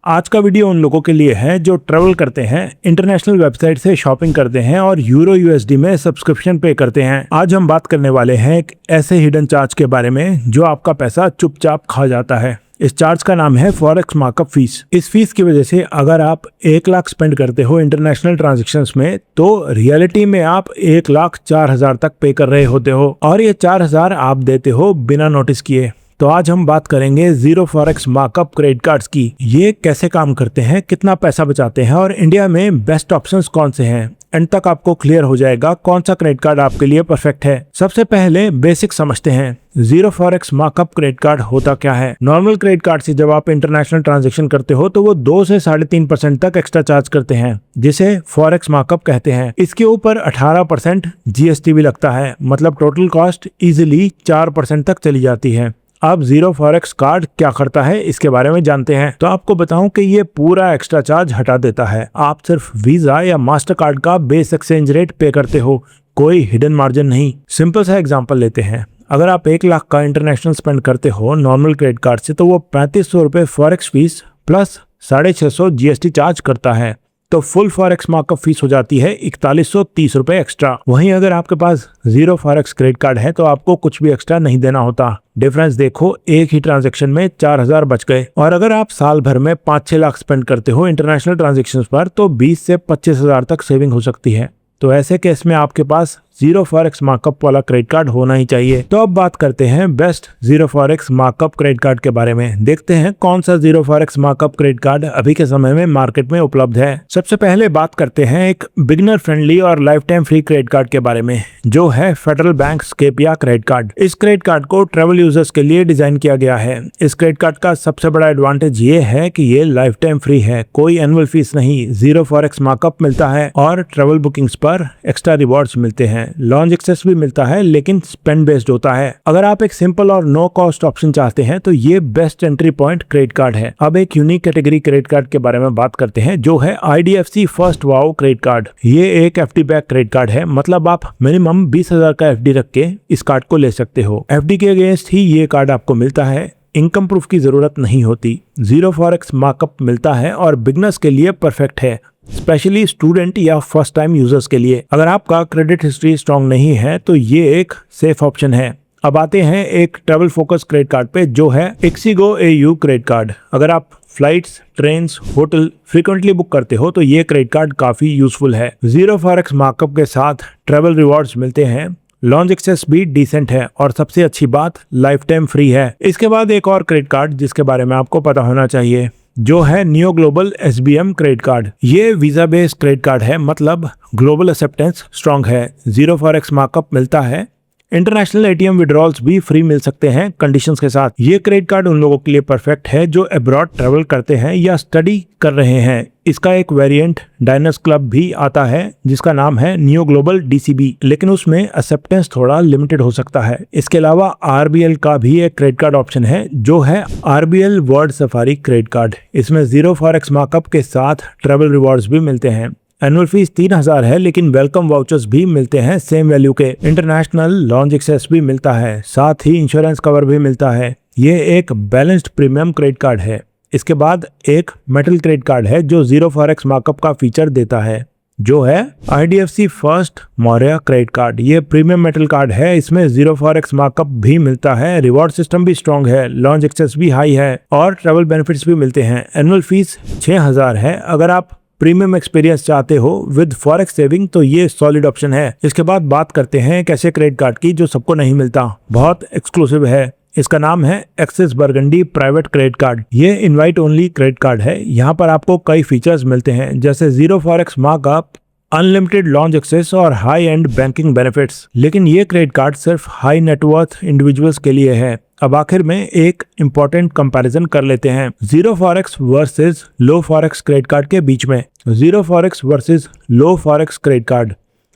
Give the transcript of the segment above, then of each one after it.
आज का वीडियो उन लोगों के लिए है जो ट्रेवल करते हैं, इंटरनेशनल वेबसाइट से शॉपिंग करते हैं और यूरो यूएसडी में सब्सक्रिप्शन पे करते हैं। आज हम बात करने वाले हैं एक ऐसे हिडन चार्ज के बारे में जो आपका पैसा चुपचाप खा जाता है। इस चार्ज का नाम है फॉरेक्स मार्कअप फीस। इस फीस की वजह से अगर आप 1 लाख स्पेंड करते हो इंटरनेशनल ट्रांजैक्शंस में, तो रियलिटी में आप 1,04,000 तक पे कर रहे होते हो और ये 4,000 आप देते हो बिना नोटिस किए। तो आज हम बात करेंगे zero forex markup credit cards की। ये कैसे काम करते हैं, कितना पैसा बचाते हैं और इंडिया में बेस्ट ऑप्शंस कौन से हैं। एंड तक आपको क्लियर हो जाएगा कौन सा क्रेडिट कार्ड आपके लिए परफेक्ट है। सबसे पहले बेसिक समझते हैं, zero forex markup credit card होता क्या है। नॉर्मल क्रेडिट कार्ड से जब आप इंटरनेशनल ट्रांजैक्शन करते हो तो वो 2 से 3.5% तक एक्स्ट्रा चार्ज करते हैं, जिसे फॉरेक्स मार्कअप कहते हैं। इसके ऊपर 18% जीएसटी भी लगता है, मतलब टोटल कॉस्ट इजिली 4% तक चली जाती है। अब जीरो फॉरेक्स कार्ड क्या करता है इसके बारे में जानते हैं। तो आपको बताऊं कि ये पूरा एक्स्ट्रा चार्ज हटा देता है। आप सिर्फ वीजा या मास्टर कार्ड का बेस एक्सचेंज रेट पे करते हो, कोई हिडन मार्जिन नहीं। सिंपल सा एग्जांपल लेते हैं, अगर आप 1 लाख का इंटरनेशनल स्पेंड करते हो नॉर्मल क्रेडिट कार्ड से, तो वो 3500 रुपए forex fees plus 650 GST charge करता है। तो फुल फॉरेक्स मार्कअप फीस हो जाती है 4130 रुपए एक्स्ट्रा। वहीं अगर आपके पास जीरो फॉरेक्स क्रेडिट कार्ड है तो आपको कुछ भी एक्स्ट्रा नहीं देना होता। डिफरेंस देखो, एक ही ट्रांजैक्शन में 4,000 बच गए। और अगर आप साल भर में 5-6 लाख स्पेंड करते हो इंटरनेशनल ट्रांजैक्शंस पर, तो 20 से 25,000 तक सेविंग हो सकती है। तो ऐसे केस में आपके पास जीरो फॉरेक्स मार्कअप वाला क्रेडिट कार्ड होना ही चाहिए। तो अब बात करते हैं best zero forex markup credit card के बारे में। देखते हैं कौन सा zero forex markup credit card अभी के समय में मार्केट में उपलब्ध है। सबसे पहले बात करते हैं एक बिगिनर फ्रेंडली और life time free credit card के बारे में, जो है फेडरल बैंक स्केपिया क्रेडिट कार्ड। इस क्रेडिट कार्ड को ट्रेवल यूजर्स के लिए डिजाइन किया गया है। इस क्रेडिट कार्ड का सबसे बड़ा एडवांटेज ये है कि ये लाइफ टाइम फ्री है, कोई एनुअल फीस नहीं, जीरो फॉरेक्स मार्कअप मिलता है और ट्रेवल बुकिंग्स पर एक्स्ट्रा रिवॉर्ड्स मिलते हैं। लॉन्च एक्सेस भी मिलता है, लेकिन स्पेंड बेस्ड होता है। अगर आप एक सिंपल और नो कॉस्ट ऑप्शन चाहते हैं तो ये best entry point credit card है। अब एक यूनिक कैटेगरी क्रेडिट कार्ड के बारे में बात करते हैं, जो है IDFC first wow credit card. ये एक FD बैक क्रेडिट कार्ड है, मतलब आप मिनिमम 20,000 का FD रख के इस कार्ड को ले सकते हो। FD के अगेंस्ट ही ये कार्ड आपको मिलता है, इनकम प्रूफ की जरूरत नहीं होती। जीरो फॉरेक्स मार्कअप मिलता है और बिगनर्स के लिए परफेक्ट है, स्पेशली स्टूडेंट या फर्स्ट टाइम यूजर्स के लिए। अगर आपका क्रेडिट हिस्ट्री स्ट्रांग नहीं है तो ये एक सेफ ऑप्शन है। अब आते हैं एक ट्रैवल फोकस क्रेडिट कार्ड पे, जो है ixigo AU क्रेडिट कार्ड। अगर आप flights, trains, hotel frequently book करते हो तो ये क्रेडिट कार्ड काफी यूजफुल है। जीरो फॉरेक्स मार्कअप के साथ ट्रैवल रिवॉर्ड्स मिलते हैं, लॉन्च एक्सेस भी डिसेंट है और सबसे अच्छी बात लाइफ टाइम फ्री है। इसके बाद एक और क्रेडिट कार्ड जिसके बारे में आपको पता होना चाहिए, जो है neo global SBM credit card. ये वीजा बेस्ड क्रेडिट कार्ड है, मतलब ग्लोबल एक्सेप्टेंस स्ट्रांग है। जीरो फॉरेक्स मार्कअप मिलता है, इंटरनेशनल ATM विड्रॉल्स भी फ्री मिल सकते हैं कंडीशंस के साथ। ये क्रेडिट कार्ड उन लोगों के लिए परफेक्ट है जो अब्रॉड ट्रेवल करते हैं या स्टडी कर रहे हैं। इसका एक वेरिएंट डायनर्स क्लब भी आता है जिसका नाम है नियो ग्लोबल DCB, लेकिन उसमें एक्सेप्टेंस थोड़ा लिमिटेड हो सकता है। इसके अलावा RBL का भी एक क्रेडिट कार्ड ऑप्शन है, जो है RBL world safari credit card. इसमें जीरो फॉरेक्स मार्कअप के साथ ट्रेवल रिवॉर्ड्स भी मिलते हैं। एनुअल फीस 3,000 है, लेकिन वेलकम वाउचर्स भी मिलते हैं सेम वैल्यू के। इंटरनेशनल लॉन्च एक्सेस भी मिलता है, साथ ही इंश्योरेंस कवर भी मिलता है। ये एक बैलेंस्ड प्रीमियम क्रेडिट कार्ड है। इसके बाद एक मेटल क्रेडिट कार्ड है जो जीरो फॉरेक्स मार्कअप का फीचर देता है, जो है IDFC first Maurya credit card. ये प्रीमियम मेटल कार्ड है, इसमें जीरो फॉरेक्स मार्कअप भी मिलता है, रिवॉर्ड सिस्टम भी स्ट्रॉन्ग है, लॉन्च एक्सेस भी हाई है और ट्रेवल बेनिफिट्स भी मिलते हैं। एनुअल फीस 6,000 है। अगर आप प्रीमियम एक्सपीरियंस चाहते हो विद फॉरेक्स सेविंग तो ये सॉलिड ऑप्शन है। इसके बाद बात करते हैं एक ऐसे क्रेडिट कार्ड की जो सबको नहीं मिलता, बहुत एक्सक्लूसिव है। इसका नाम है Axis Burgundy private credit card. ये इनवाइट ओनली क्रेडिट कार्ड है। यहाँ पर आपको कई फीचर्स मिलते हैं, जैसे zero forex markup, unlimited lounge access और हाई एंड बैंकिंग बेनिफिट्स। लेकिन ये क्रेडिट कार्ड सिर्फ हाई नेटवर्थ इंडिविजुअल्स के लिए है। अब आखिर में एक इम्पोर्टेंट कंपैरिजन कर लेते हैं जीरो फॉरेक्स वर्सेस लो फॉरेक्स क्रेडिट कार्ड के बीच में। जीरो फॉरेक्स वर्सेस लो फॉरेक्स क्रेडिट कार्ड।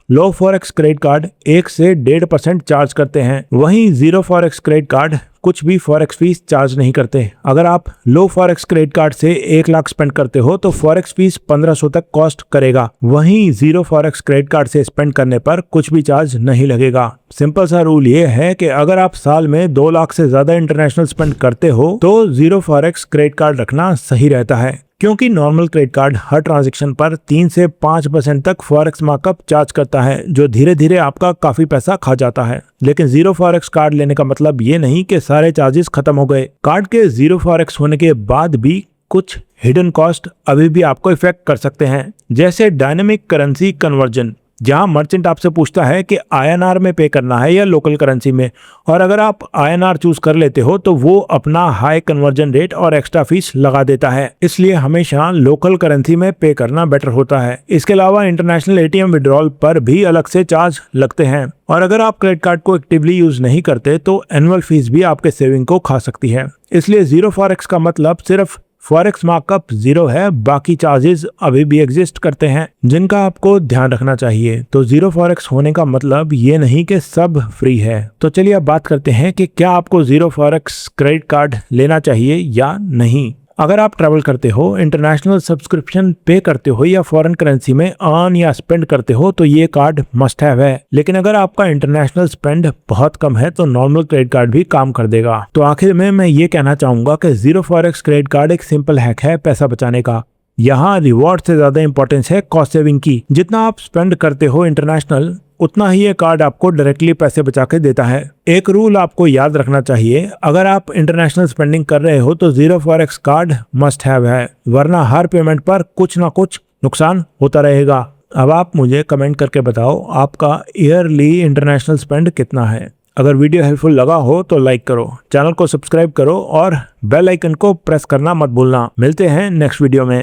लो फॉरेक्स क्रेडिट कार्ड 1 से 1.5% चार्ज करते हैं, वहीं जीरो फॉरेक्स क्रेडिट कार्ड कुछ भी फॉरेक्स फीस चार्ज नहीं करते। अगर आप लो फॉरेक्स क्रेडिट कार्ड से 1 लाख स्पेंड करते हो तो फॉरेक्स फीस 1500 तक कॉस्ट करेगा। वहीं जीरो फॉरेक्स क्रेडिट कार्ड से स्पेंड करने पर कुछ भी चार्ज नहीं लगेगा। सिंपल सा रूल ये है कि अगर आप साल में 2 लाख से ज्यादा इंटरनेशनल स्पेंड करते हो तो जीरो फॉरेक्स क्रेडिट कार्ड रखना सही रहता है, क्योंकि नॉर्मल क्रेडिट कार्ड हर ट्रांजैक्शन पर 3 से 5% तक फॉरेक्स मार्कअप चार्ज करता है, जो धीरे धीरे आपका काफी पैसा खा जाता है। लेकिन जीरो फॉरेक्स कार्ड लेने का मतलब ये नहीं कि सारे चार्जेस खत्म हो गए। कार्ड के जीरो फॉरेक्स होने के बाद भी कुछ हिडन कॉस्ट अभी भी आपको इफेक्ट कर सकते हैं, जैसे डायनेमिक करेंसी कन्वर्जन, जहां मर्चेंट आपसे पूछता है कि INR में पे करना है या लोकल करेंसी में, और अगर आप INR चूज कर लेते हो तो वो अपना हाई कन्वर्जन रेट और एक्स्ट्रा फीस लगा देता है। इसलिए हमेशा लोकल करेंसी में पे करना बेटर होता है। इसके अलावा इंटरनेशनल ATM विड्रॉल पर भी अलग से चार्ज लगते हैं, और अगर आप क्रेडिट कार्ड को एक्टिवली यूज नहीं करते तो एनुअल फीस भी आपके सेविंग को खा सकती है। इसलिए जीरो फॉरेक्स का मतलब सिर्फ फॉरेक्स मार्कअप जीरो है, बाकी चार्जेस अभी भी एग्जिस्ट करते हैं जिनका आपको ध्यान रखना चाहिए। तो जीरो फॉरेक्स होने का मतलब ये नहीं कि सब फ्री है। तो चलिए अब बात करते हैं कि क्या आपको जीरो फॉरेक्स क्रेडिट कार्ड लेना चाहिए या नहीं। अगर आप ट्रैवल करते हो, इंटरनेशनल सब्सक्रिप्शन पे करते हो या फॉरेन करेंसी में अर्न या स्पेंड करते हो तो ये कार्ड मस्ट हैव है। लेकिन अगर आपका इंटरनेशनल स्पेंड बहुत कम है तो नॉर्मल क्रेडिट कार्ड भी काम कर देगा। तो आखिर में मैं ये कहना चाहूंगा कि जीरो फॉरेक्स क्रेडिट कार्ड एक सिंपल हैक है पैसा बचाने का। यहाँ रिवॉर्ड से ज्यादा इंपॉर्टेंस है कॉस्ट सेविंग की। जितना आप स्पेंड करते हो इंटरनेशनल, उतना ही ये कार्ड आपको डायरेक्टली पैसे बचा के देता है। एक रूल आपको याद रखना चाहिए, अगर आप इंटरनेशनल स्पेंडिंग कर रहे हो तो zero forex card must have है, वरना हर पेमेंट पर कुछ ना कुछ नुकसान होता रहेगा। अब आप मुझे कमेंट करके बताओ आपका ईयरली इंटरनेशनल स्पेंड कितना है। अगर वीडियो हेल्पफुल लगा हो तो लाइक करो, चैनल को सब्सक्राइब करो और बेल आइकन को प्रेस करना मत भूलना। मिलते हैं नेक्स्ट वीडियो में।